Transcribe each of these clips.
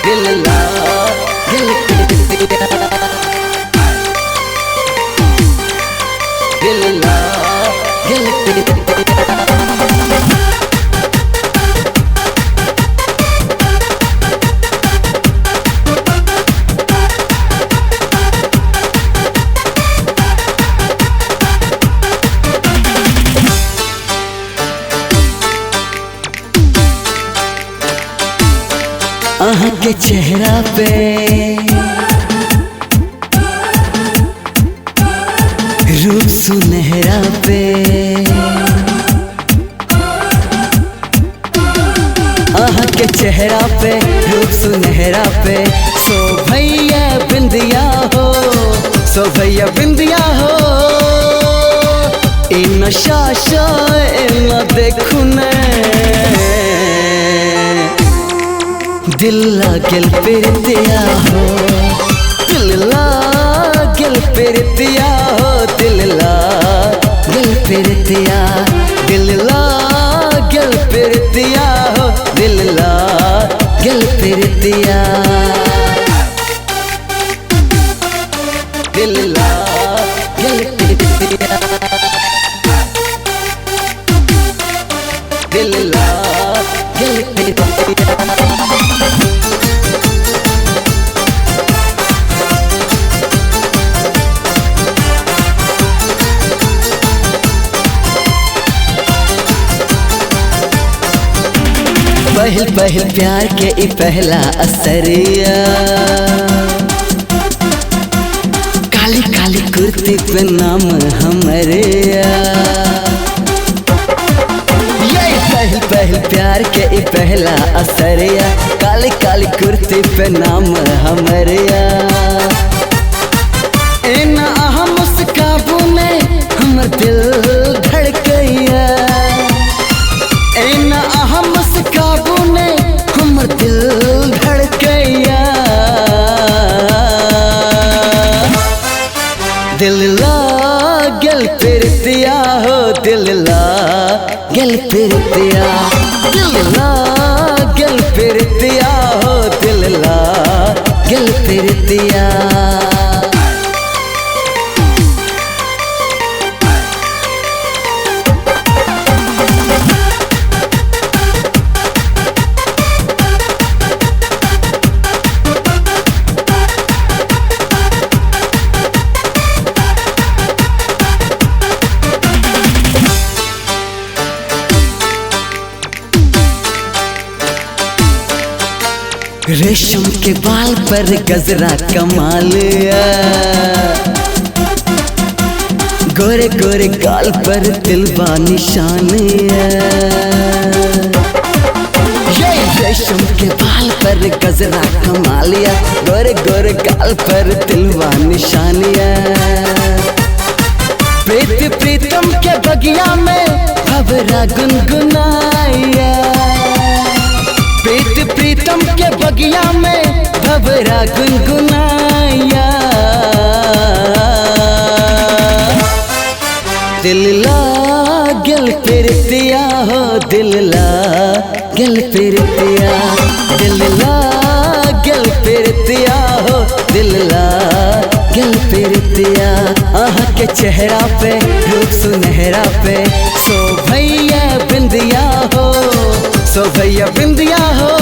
दिल लागल प्रीतिया दिल लागल प्रीतिया आहा के चेहरा पे रूप सुनहरा पे आहा के चेहरा पे रूप सुनहरा पे सो भैया बिंदिया हो सो भैया बिंदिया हो इन शाशा इन देखू ने दिल लागल प्रीतिया हो दिल लागल प्रीतिया हो दिल लागल प्रीतिया दिल लागल प्रीतिया हो दिल लागल प्रीतिया दिल लागल प्रीतिया दिल लागल प्रीतिया पहल पहल प्यार के ई पहला असरिया काली काली कुर्ती पे नाम हमरे ये पहल पहल प्यार के ई पहला असरिया काली काली कुर्ती पे नाम हमरे इन अहम मुस्काबू में हमर दिल धड़कैया इन अहम मुस्काबू ने हमर दिल धड़कैया दिल लागल प्रीतिया हो दिल लागल प्रीतिया दिल लागल प्रीतिया हो दिल लागल प्रीतिया रेशम के बाल पर गजरा कमाल गोरे गोरे गाल पर दिलवा निशान ये रेशम के बाल पर गजरा कमालिया गोरे गोरे गाल पर दिलवा निशानिया प्रीत प्रीतम के बगिया में भवरा गुनगुनाया प्रीत प्रीतम के बगिया में भवरा गुनगुनाया दिल लागल प्रीतिया हो दिल लागल प्रीतिया दिल लागल प्रीतिया हो दिल लागल प्रीतिया आहा के चेहरा पे रूप सुनहरा पे सो भैया बिंदिया हो सो भैया बिंदिया हो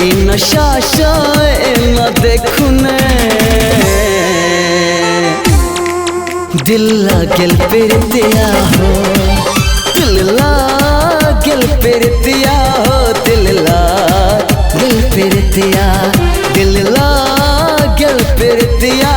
इन शाशा इन देखू ने दिल लागल प्रीतिया हो दिल लागल प्रीतिया हो दिल लागल प्रीतिया दिल लागल प्रीतिया